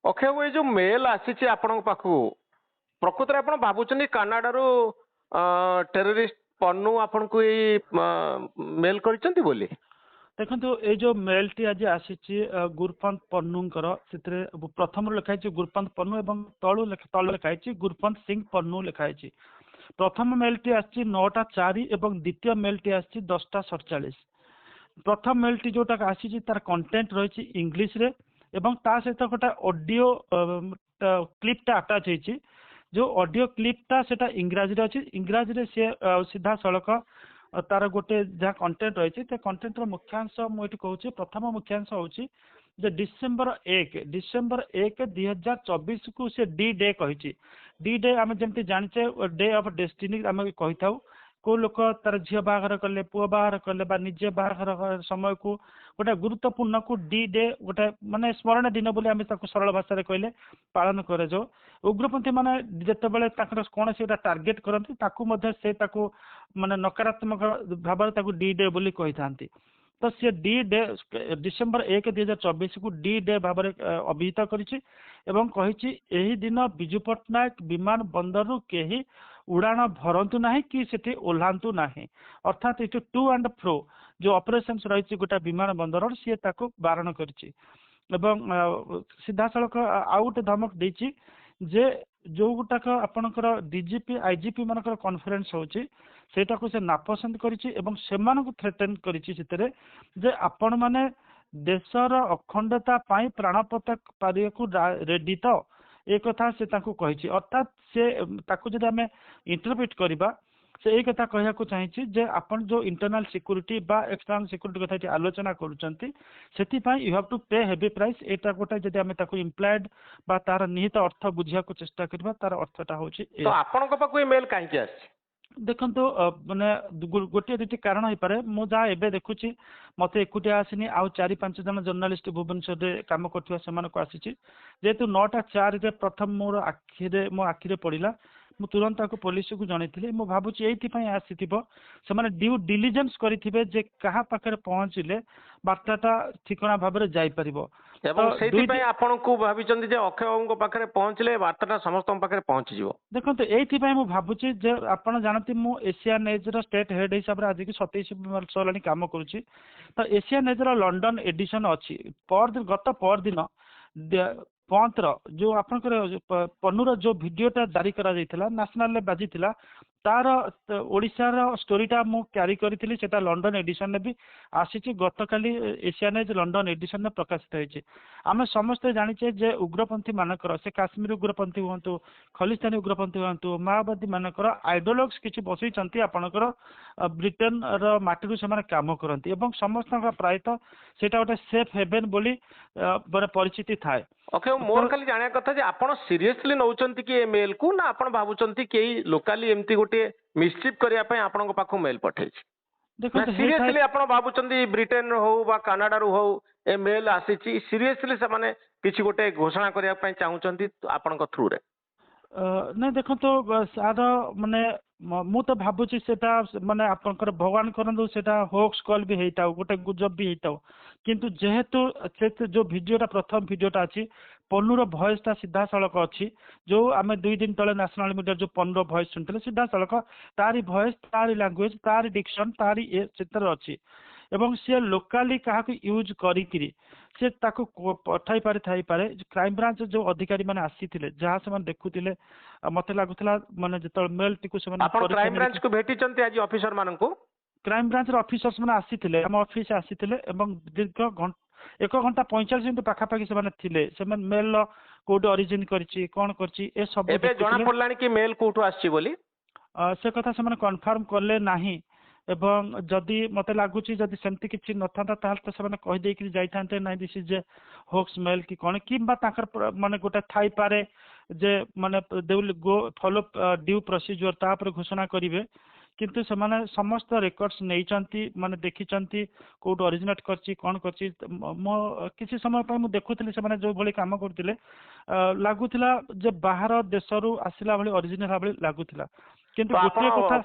ଅକ୍ଷୟ ବାବୁ, ଏଇ ଯୋଉ ମେଲ ଆସିଛି ଆପଣଙ୍କ ପାଖକୁ, ପ୍ରକୃତରେ ଆପଣ ଭାବୁଛନ୍ତି କାନାଡାରୁ ଟେରରିଷ୍ଟ ପନ୍ନୁ ଆପଣଙ୍କୁ ଏଇ ମେଲ କରିଛନ୍ତି ବୋଲି? ଦେଖନ୍ତୁ ଏଇ ଯୋଉ ମେଲ ଟି ଆଜି ଆସିଛି ଗୁରୁପନ୍ତ ପନ୍ନୁଙ୍କର, ସେଥିରେ ପ୍ରଥମରୁ ଲେଖା ହେଇଛି ଗୁରୁପନ୍ତ ପନ୍ନୁ ଏବଂ ତଳେ ଲେଖା ହେଇଛି ଗୁରୁପନ୍ତ ସିଂ ପନ୍ନୁ ଲେଖା ହେଇଛି। ପ୍ରଥମ ମେଲ ଟି ଆସିଛି 9:04 ଏବଂ ଦ୍ୱିତୀୟ ମେଲ ଟି ଆସିଛି 10:47। ପ୍ରଥମ ମେଲ ଟି ଯୋଉଟା ଆସିଛି ତାର କଣ୍ଟେଣ୍ଟ ରହିଛି ଇଂଲିଶରେ ଏବଂ ତା ସହିତ ଗୋଟେ ଅଡିଓ କ୍ଲିପଟା ଆଟାଚ ହେଇଛି। ଯୋଉ ଅଡିଓ କ୍ଲିପଟା ସେଟା ଇଂରାଜୀରେ ଅଛି। ଇଂରାଜୀରେ ସିଏ ସିଧାସଳଖ ତାର ଗୋଟେ ଯାହା କଣ୍ଟେଣ୍ଟ ରହିଛି ସେ କଣ୍ଟେଣ୍ଟର ମୁଖ୍ୟାଂଶ ମୁଁ ଏଠି କହୁଛି। ପ୍ରଥମ ମୁଖ୍ୟାଂଶ ହଉଛି ଯେ ଡିସେମ୍ବର 1 2024 କୁ ସେ ଡି ଡେ କହିଛି। ଡି ଡେ ଆମେ ଯେମିତି ଜାଣିଛେ ଡେ ଅଫ ଡେଷ୍ଟିନି ଆମେ କହିଥାଉ। କୋଉ ଲୋକ ତାର ଝିଅ ବାହାଘର କଲେ, ପୁଅ ବାହାଘର କଲେ ବା ନିଜେ ବାହାଘର ସମୟକୁ ଗୋଟେ ଗୁରୁତ୍ୱପୂର୍ଣ୍ଣ କୁ ଡି ଡେ ଗୋଟେ ମାନେ ସ୍ମରଣ ଦିନ ବୋଲି ଆମେ ତାକୁ ସରଳ ଭାଷାରେ କହିଲେ ପାଳନ କରାଯାଉ। ଉଗ୍ରପନ୍ଥୀ ମାନେ ଯେତେବେଳେ ତାଙ୍କର କୌଣସି ଗୋଟେ ଟାର୍ଗେଟ କରନ୍ତି ତାକୁ ମଧ୍ୟ ସେ ତାକୁ ମାନେ ନକାରାତ୍ମକ ଭାବରେ ତାକୁ ଡି ଡେ ବୋଲି କହିଥାନ୍ତି। ତ ସିଏ ଡି ଡେ ଡିସେମ୍ବର 1 2024 କୁ ଡି ଡେ ଭାବରେ ଅଭିହିତ କରିଛି ଏବଂ କହିଛି ଏହି ଦିନ ବିଜୁ ପଟ୍ଟନାୟକ ବିମାନ ବନ୍ଦରରୁ କେହି ଉଡ଼ାଣ ଭରନ୍ତୁ ନାହିଁ କି ସେଠି ଓହ୍ଲାନ୍ତୁ ନାହିଁ। ଅର୍ଥାତ୍ ଏଠି ଟୁ ଆଣ୍ଡ ଫ୍ରୋ ଯୋଉ ଅପରେସନ ରହିଛି ଗୋଟେ ବିମାନ ବନ୍ଦର ସିଏ ତାକୁ ବାରଣ କରିଛି। ଏବଂ ସିଧାସଳଖ ଆଉ ଗୋଟେ ଧମକ ଦେଇଛି ଯେ ଯୋଉ ଗୁଟାକ ଆପଣଙ୍କର ଡିଜିପି ଆଇଜିପି ମାନଙ୍କର କନଫରେନ୍ସ ହଉଛି ସେଇଟାକୁ ସେ ନାପସନ୍ଦ କରିଛି ଏବଂ ସେମାନଙ୍କୁ ଥ୍ରେଟେନ କରିଛି ସେଥିରେ ଯେ ଆପଣ ମାନେ ଦେଶର ଅଖଣ୍ଡତା ପାଇଁ ପ୍ରାଣପତ ପାରିବାକୁ ରେଡି ତ, ଏ କଥା ସେ ତାଙ୍କୁ କହିଛି। ଅର୍ଥାତ୍ ସେ ତାକୁ ଯଦି ଆମେ ଇଣ୍ଟରପ୍ରିଟ କରିବା ସେ ଏଇ କଥା କହିବାକୁ ଚାହିଁଛି ଯେ ଆପଣ ଯୋଉ ଇଣ୍ଟରନାଲ ସିକ୍ୟୁରିଟି ବା ଏକ୍ସଟର୍ନାଲ ସିକ୍ୟୁରିଟି କଥା ଏଠି ଆଲୋଚନା କରୁଛନ୍ତି ସେଥିପାଇଁ you have to pay heavy price. ଏଇଟା ଗୋଟେ ଯଦି ଆମେ ତାକୁ ଇମ୍ପ୍ଲାଏଡ ବା ତାର ନିହିତ ଅର୍ଥ ବୁଝିବାକୁ ଚେଷ୍ଟା କରିବା ତାର ଅର୍ଥଟା ହଉଛି ତ ଆପଣଙ୍କ ପାଖକୁ ଏ ମେଲ କାହିଁକି ଆସିଛି? ଦେଖନ୍ତୁ ମାନେ ଗୋଟିଏ ଦୁଇଟି କାରଣ ହେଇପାରେ। ମୁଁ ଯାହା ଏବେ ଦେଖୁଛି ମତେ ଏକୁଟିଆ ଆସିନି, ଆଉ 4-5 ଜଣ ଜର୍ଣ୍ଣାଲିଷ୍ଟ ଭୁବନେଶ୍ୱରରେ କାମ କରୁଥିବା ସେମାନଙ୍କୁ ଆସିଛି। ଯେହେତୁ 9:04 ପ୍ରଥମ ମୋ ଆଖିରେ ପଡିଲା ମୁଁ ତୁରନ୍ତ ତାକୁ ପୋଲିସକୁ ଜଣେଇଥିଲି। ମୁଁ ଭାବୁଛି ଏଇଥିପାଇଁ ଆସିଥିବ ସେମାନେ ଡ୍ୟୁ ଡିଲିଜେନ୍ସ କରିଥିବେ ଯେ କାହା ପାଖରେ ପହଞ୍ଚିଲେ ବାର୍ତ୍ତାଟା ଠିକଣା ଭାବରେ ଯାଇପାରିବ ଏବଂ ସେଇଥିପାଇଁ ଆପଣଙ୍କୁ ଭାବିଛନ୍ତି ଯେ ଅକ୍ଷୟ ବାବୁଙ୍କ ପାଖରେ ପହଞ୍ଚିଲେ ବାର୍ତ୍ତାଟା ସମସ୍ତଙ୍କ ପାଖରେ ପହଞ୍ଚିଯିବ। ଦେଖନ୍ତୁ ଏଇଥିପାଇଁ ମୁଁ ଭାବୁଛି ଯେ ଆପଣ ଜାଣନ୍ତି ମୁଁ ଏସିଆନ ଏଜର ଷ୍ଟେଟ ହେଡ ହିସାବରେ ଆଜିକି 27 ବର୍ଷ ହେଲାଣି କାମ କରୁଛି। ତ ଏସିଆନ ଏଜର ଲଣ୍ଡନ ଏଡିସନ ଅଛି। ଗତ ପରଦିନ ପନ୍ଥର ଯୋଉ ଆପଣଙ୍କର ପନ୍ନୁର ଯୋଉ ଭିଡିଓଟା ଜାରି କରାଯାଇଥିଲା ନ୍ୟାସନାଲରେ ବାଜିଥିଲା ତାର ଓଡିଶାର ଷ୍ଟୋରିଟା ମୁଁ କ୍ୟାରି କରିଥିଲି। ସେଟା ଲଣ୍ଡନ ଏଡିସନରେ ବି ଆସିଛି। ଗତକାଲି ଏସିଆନ ଏଜ ଲଣ୍ଡନ ଏଡିସନରେ ପ୍ରକାଶିତ ହେଇଛି। ଆମେ ସମସ୍ତେ ଜାଣିଛେ ଯେ ଉଗ୍ରପନ୍ଥୀ ମାନଙ୍କର ସେ କାଶ୍ମୀର ଉଗ୍ରପନ୍ଥୀ ହୁଅନ୍ତୁ, ଖଲିସ୍ତାନୀ ଉଗ୍ରପନ୍ଥୀ ହୁଅନ୍ତୁ, ମାଓବାଦୀ ମାନଙ୍କର ଆଇଡୋଲଗ୍ସ କିଛି ବସେଇଛନ୍ତି ଆପଣଙ୍କର ବ୍ରିଟେନର ମାଟିରୁ ସେମାନେ କାମ କରନ୍ତି ଏବଂ ସମସ୍ତଙ୍କ ପ୍ରାୟତଃ ସେଇଟା ଗୋଟେ ସେଫ ହେଭେନ ବୋଲି ଗୋଟେ ପରିଚିତି ଥାଏ। ଓକେ, ମୋର ଖାଲି ଜାଣିବା କଥା ଯେ ଆପଣ ସିରିୟସଲି ନଉଛନ୍ତି କି ଏ ମେଲ କୁ, ନା ଆପଣ ଭାବୁଛନ୍ତି କେହି ଲୋକାଲି ଏମିତି ଗୋଟେ ମିସଚିଫ୍ କରିବା ପାଇଁ ଆପଣଙ୍କ ପାଖକୁ ମେଲ ପଠେଇଛି? ସିରିୟସଲି ଆପଣ ଭାବୁଛନ୍ତି ବ୍ରିଟେନ ହଉ ବା କାନାଡାରୁ ହଉ ଏ ମେଲ ଆସିଛି ସିରିୟସଲି ସେମାନେ କିଛି ଗୋଟେ ଘୋଷଣା କରିବା ପାଇଁ ଚାହୁଁଛନ୍ତି ଆପଣଙ୍କ ଥ୍ରୁରେ? ନାଇଁ ଦେଖନ୍ତୁ ସାର ମାନେ ମୁଁ ତ ଭାବୁଛି ସେଟା ମାନେ ଆପଣଙ୍କର ଭଗବାନ କରନ୍ତୁ ସେଟା ହୋକ୍ସ କଲ୍ ବି ହେଇଥାଉ, ଗୋଟେ ଗୁଜବ ବି ହେଇଥାଉ। କିନ୍ତୁ ଯେହେତୁ ଯୋଉ ଭିଡିଓଟା ପ୍ରଥମ ଭିଡିଓଟା ଅଛି ପନ୍ନୁର ଭଏସଟା ସିଧାସଳଖ ଅଛି। ଯୋଉ ଆମେ 2 ଦିନ ତଳେ ନ୍ୟାସନାଲ ମିଡିଆ ଯୋଉ ପନ୍ନୁର ଭଏସ ଶୁଣିଥିଲେ ସିଧାସଳଖ ତାରି ଭଏସ, ତାରି ଲାଙ୍ଗୁଏଜ, ତାରି ଡିକ୍ସନ, ତାରି ଚିତ୍ର ଅଛି ଏବଂ ସିଏ ଲୋକାଲି କାହାକୁ ୟୁଜ କରିକିରି ସେ ତାକୁ ପଠାଇ ପାରିଥାଇପାରେ। କ୍ରାଇମବ୍ରାଞ୍ଚ ଯୋଉ ଅଧିକାରୀ ମାନେ ଆସିଥିଲେ ଯାହା ସେମାନେ ଦେଖୁଥିଲେ ମତେ ଲାଗୁଥିଲା ମାନେ ଯେତେବେଳେ ମେଲ ଟିକୁ ସେମାନେ କ୍ରାଇମବ୍ରାଞ୍ଚକୁ ଭେଟିଛନ୍ତି ଆଜି ଅଫିସର ମାନଙ୍କୁ? କ୍ରାଇମବ୍ରାଞ୍ଚର ଅଫିସର୍ସ ମାନେ ଆସିଥିଲେ, ଆମ ଅଫିସ ଆସିଥିଲେ ଏବଂ ଦୀର୍ଘ 1 ଘଣ୍ଟା 45 ମିନିଟ ପାଖାପାଖି ସେମାନେ ଥିଲେ। ସେମାନେ ମେଲ କୋଉଠି ଅରିଜିନ କରିଛି କଣ କରିଛି ଏ ସବୁ ଏବେ ଜଣା ପଡିଲାଣି କି ମେଲ କୋଉଠୁ ଆସିଛି ବୋଲି? ସେ କଥା ସେମାନେ କନଫର୍ମ କଲେ ନାହିଁ ଏବଂ ଯଦି ମତେ ଲାଗୁଛି ଯଦି ସେମିତି କିଛି ନଥାନ୍ତା ତାହେଲେ ତ ସେମାନେ କହିଦେଇକି ଯାଇଥାନ୍ତେ ନାଇଁ this is a hoax mail କି କଣ, କିମ୍ବା ତାଙ୍କର ମାନେ ଗୋଟେ ଥାଇପାରେ ଯେ ମାନେ they will go follow due procedure ତାପରେ ଘୋଷଣା କରିବେ। କିନ୍ତୁ ସେମାନେ ସମସ୍ତ ରେକର୍ଡସ ନେଇଛନ୍ତି, ମାନେ ଦେଖିଛନ୍ତି କୋଉଠି ଅରିଜିନେଟ କରିଛି କଣ କରିଛି। ମୋ କିଛି ସମୟ ପାଇଁ ମୁଁ ଦେଖୁଥିଲି ସେମାନେ ଯୋଉ ଭଳି କାମ କରୁଥିଲେ ଲାଗୁଥିଲା ଯେ ବାହାର ଦେଶରୁ ଆସିଲା ଭଳି ଅରିଜିନାଲ ଭଳି ଲାଗୁଥିଲା। କିନ୍ତୁ ଗୋଟିଏ କଥା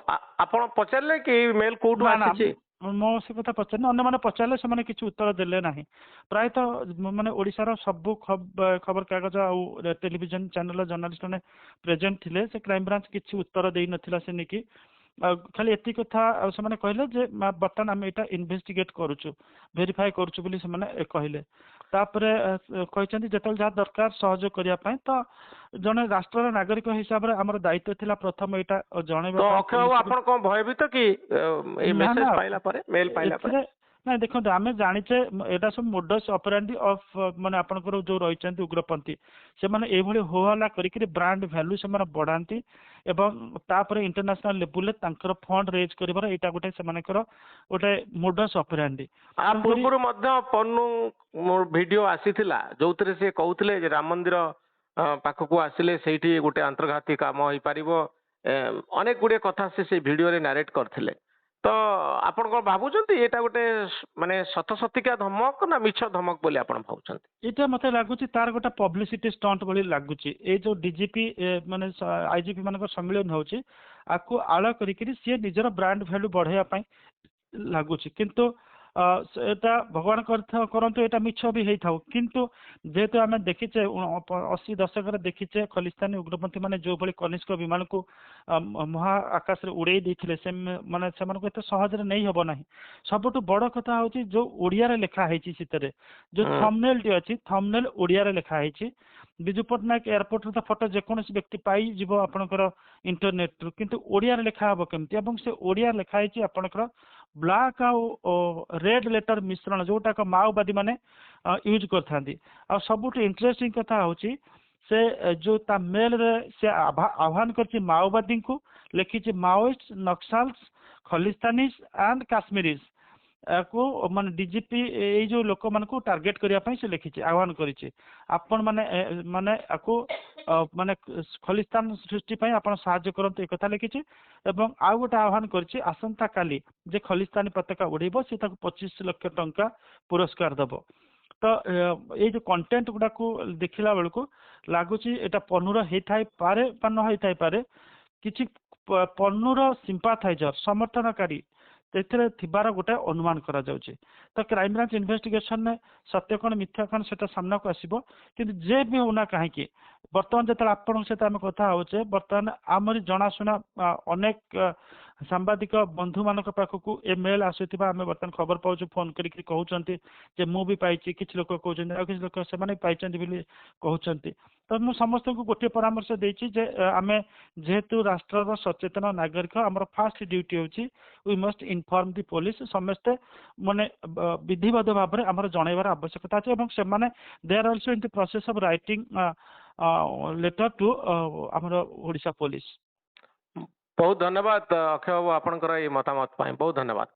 ଆପଣ ପଚାରିଲେ କି ମେଲ କୋଉଠୁ ଆସିଛି? ମୋ ସେ କଥା ପଚାରିନି, ଅନ୍ୟମାନେ ପଚାରିଲେ ସେମାନେ କିଛି ଉତ୍ତର ଦେଲେ ନାହିଁ। ପ୍ରାୟତଃ ମାନେ ଓଡ଼ିଶାର ସବୁ ଖବରକାଗଜ ଆଉ ଟେଲିଭିଜନ ଚ୍ୟାନେଲ ଜର୍ଣ୍ଣାଲିଷ୍ଟ ମାନେ ପ୍ରେଜେଣ୍ଟ ଥିଲେ। ସେ କ୍ରାଇମବ୍ରାଞ୍ଚ କିଛି ଉତ୍ତର ଦେଇନଥିଲା ସେ ନେଇକି। ଖାଲି ଏତିକି କଥା ସେମାନେ କହିଲେ ଯେ ବର୍ତ୍ତମାନ ଆମେ ଏଇଟା ଇନଭେଷ୍ଟିଗେଟ୍ କରୁଛୁ, ଭେରିଫାଏ କରୁଛୁ ବୋଲି ସେମାନେ କହିଲେ। ତାପରେ କହିଛନ୍ତି ଯେତେବେଳେ ଯାହା ଦରକାର ସହଯୋଗ କରିବା ପାଇଁ, ତ ଜଣେ ରାଷ୍ଟ୍ରର ନାଗରିକ ହିସାବରେ ଆମର ଦାୟିତ୍ୱ ଥିଲା ପ୍ରଥମ ଏଇଟା ଜଣେଇବା। ଅକ୍ଷୟ ବାବୁ ଆପଣ କଣ ଭୟଭୀତ କି ଏଇ ମେସେଜ ପାଇଲା ପରେ, ମେଲ ପାଇଲା ପରେ? ନାଇଁ ଦେଖନ୍ତୁ, ଆମେ ଜାଣିଛେ ଏଇଟା ସବୁ ମୋଡସ୍ ଅପରାଣ୍ଡି ଅଫ ମାନେ ଆପଣଙ୍କର ଯୋଉ ରହିଛନ୍ତି ଉଗ୍ରପନ୍ଥୀ, ସେମାନେ ଏଇଭଳି ହୋହଲ୍ଲା କରିକି ବ୍ରାଣ୍ଡ ଭ୍ୟାଲୁ ସେମାନେ ବଢାନ୍ତି ଏବଂ ତାପରେ ଇଣ୍ଟରନ୍ୟାସନାଲ ଲେବୁଲରେ ତାଙ୍କର ଫଣ୍ଡ ରେଜ୍ କରିବାର ଏଇଟା ଗୋଟେ ସେମାନଙ୍କର ଗୋଟେ ମୋଡସ୍ ଅପରାଣ୍ଡି। ପୂର୍ବରୁ ମଧ୍ୟ ପନ୍ନୁ ଭିଡିଓ ଆସିଥିଲା ଯୋଉଥିରେ ସେ କହୁଥିଲେ ଯେ ରାମ ମନ୍ଦିର ପାଖକୁ ଆସିଲେ ସେଇଠି ଗୋଟେ ଆନ୍ତର୍ଘାତୀ କାମ ହେଇପାରିବ, ଅନେକ ଗୁଡିଏ କଥା ସେ ସେଇ ଭିଡିଓରେ ନାରେଟ କରିଥିଲେ। ତ ଆପଣ କଣ ଭାବୁଛନ୍ତି ଏଇଟା ଗୋଟେ ମାନେ ସତ ସତିକା ଧମକ ନା ମିଛ ଧମକ ବୋଲି ଆପଣ ଭାବୁଛନ୍ତି? ଏଇଟା ମତେ ଲାଗୁଛି ତାର ଗୋଟେ ପବ୍ଲିସିଟି ଷ୍ଟଣ୍ଟ ଭଳି ଲାଗୁଛି। ଏଇ ଯୋଉ ଡିଜିପି ମାନେ ଆଇଜିପି ମାନଙ୍କ ସମ୍ମିଳନୀ ହଉଛି, ଆକୁ ଆଳ କରିକିରି ସିଏ ନିଜର ବ୍ରାଣ୍ଡ ଭ୍ୟାଲୁ ବଢେଇବା ପାଇଁ ଲାଗୁଛି। କିନ୍ତୁ ଏଟା ଭଗବାନ କରନ୍ତୁ ଏଇଟା ମିଛ ବି ହେଇଥାଉ, କିନ୍ତୁ ଯେହେତୁ ଆମେ ଦେଖିଛେ 80 ଦଶକରେ ଦେଖିଛେ ଖଲିସ୍ତାନୀ ଉଗ୍ରପନ୍ଥୀ ମାନେ ଯୋଉଭଳି କନିଷ୍କ ବିମାନକୁ ମହା ଆକାଶରେ ଉଡେଇ ଦେଇଥିଲେ, ମାନେ ସେମାନଙ୍କୁ ଏତେ ସହଜରେ ନେଇ ହବ ନାହିଁ। ସବୁଠୁ ବଡ କଥା ହଉଛି ଯୋଉ ଓଡିଆରେ ଲେଖା ହେଇଛି, ସେଥିରେ ଯୋଉ ଥମ୍ବନେଲ ଟି ଅଛି, ଥମ୍ବନେଲ ଓଡିଆରେ ଲେଖା ହେଇଛି। ବିଜୁ ପଟ୍ଟନାୟକ ଏୟାରପୋର୍ଟର ତ ଫଟୋ ଯେକୌଣସି ବ୍ୟକ୍ତି ପାଇଯିବ ଆପଣଙ୍କର ଇଣ୍ଟରନେଟରୁ, କିନ୍ତୁ ଓଡିଆରେ ଲେଖା ହବ କେମିତି? ଏବଂ ସେ ଓଡିଆରେ ଲେଖା ହେଇଛି ଆପଣଙ୍କର ବ୍ଲାକ୍ ଆଉ ରେଡ୍ ଲେଟର ମିଶ୍ରଣ, ଯୋଉଟାକ ମାଓବାଦୀ ମାନେ ୟୁଜ କରିଥାନ୍ତି। ଆଉ ସବୁଠୁ ଇଣ୍ଟରେଷ୍ଟିଂ କଥା ହଉଛି ସେ ଯୋଉ ତା ମେଲରେ ସେ ଆହ୍ୱାନ କରିଛି ମାଓବାଦୀଙ୍କୁ, ଲେଖିଛି ମାଓଇଷ୍ଟ, ନକ୍ସଲ୍ସ, ଖଲିସ୍ତାନିଜ ଆଣ୍ଡ କାଶ୍ମୀରିଜ କୁ ମାନେ ଡିଜିପି ଏଇ ଯୋଉ ଲୋକମାନଙ୍କୁ ଟାର୍ଗେଟ କରିବା ପାଇଁ ସେ ଲେଖିଛି, ଆହ୍ୱାନ କରିଛି ଆପଣ ମାନେ ମାନେ ଆକୁ ମାନେ ଖଲିସ୍ତାନ ସୃଷ୍ଟି ପାଇଁ ଆପଣ ସାହାଯ୍ୟ କରନ୍ତୁ, ଏ କଥା ଲେଖିଛି। ଏବଂ ଆଉ ଗୋଟେ ଆହ୍ୱାନ କରିଛି ଆସନ୍ତା କାଲି ଯେ ଖଲିସ୍ତାନୀ ପତାକା ଉଡେଇବ ସେ ତାକୁ 25 ଲକ୍ଷ ଟଙ୍କା ପୁରସ୍କାର ଦବ। ତ ଏଇ ଯୋଉ କଣ୍ଟେଣ୍ଟ ଗୁଡାକୁ ଦେଖିଲା ବେଳକୁ ଲାଗୁଛି ଏଇଟା ପନ୍ନୁର ହେଇଥାଇପାରେ ବା ନ ହେଇଥାଇପାରେ। କିଛି ପନ୍ନୁର ସିମ୍ପାଥାଇଜର, ସମର୍ଥନକାରୀ ସେଥିରେ ଥିବାର ଗୋଟେ ଅନୁମାନ କରାଯାଉଛି। ତ କ୍ରାଇମବ୍ରାଞ୍ଚ ଇନଭେଷ୍ଟିଗେସନରେ ସତ୍ୟ କଣ ମିଥ୍ୟା କଣ ସେଟା ସାମ୍ନାକୁ ଆସିବ। କିନ୍ତୁ ଯେ ବି ହଉନା କାହିଁକି, ବର୍ତ୍ତମାନ ଯେତେବେଳେ ଆପଣଙ୍କ ସହିତ ଆମେ କଥା ହଉଛେ, ବର୍ତ୍ତମାନ ଆମରି ଜଣାଶୁଣା ଅନେକ ସାମ୍ବାଦିକ ବନ୍ଧୁ ମାନଙ୍କ ପାଖକୁ ଏ ମେଲ ଆସୁଥିବା ଆମେ ବର୍ତ୍ତମାନ ଖବର ପାଉଛୁ, ଫୋନ କରିକି କହୁଛନ୍ତି ଯେ ମୁଁ ବି ପାଇଛି, କିଛି ଲୋକ କହୁଛନ୍ତି, ଆଉ କିଛି ଲୋକ ସେମାନେ ପାଇଛନ୍ତି ବୋଲି କହୁଛନ୍ତି। ତ ମୁଁ ସମସ୍ତଙ୍କୁ ଗୋଟିଏ ପରାମର୍ଶ ଦେଇଛି ଯେ ଆମେ ଯେହେତୁ ରାଷ୍ଟ୍ରର ସଚେତନ ନାଗରିକ, ଆମର ଫାଷ୍ଟ ଡ୍ୟୁଟି ହେଉଛି we must inform the police. ସମସ୍ତେ ମାନେ ବିଧିବଦ୍ଧ ଭାବରେ ଆମର ଜଣେଇବାର ଆବଶ୍ୟକତା ଅଛି ଏବଂ ସେମାନେ they are also in the process of writing letter to ଆମର ଓଡ଼ିଶା ପୋଲିସ। ବହୁତ ଧନ୍ୟବାଦ ଅକ୍ଷୟ ବାବୁ ଆପଣଙ୍କର ଏଇ ମତାମତ ପାଇଁ, ବହୁତ ଧନ୍ୟବାଦ।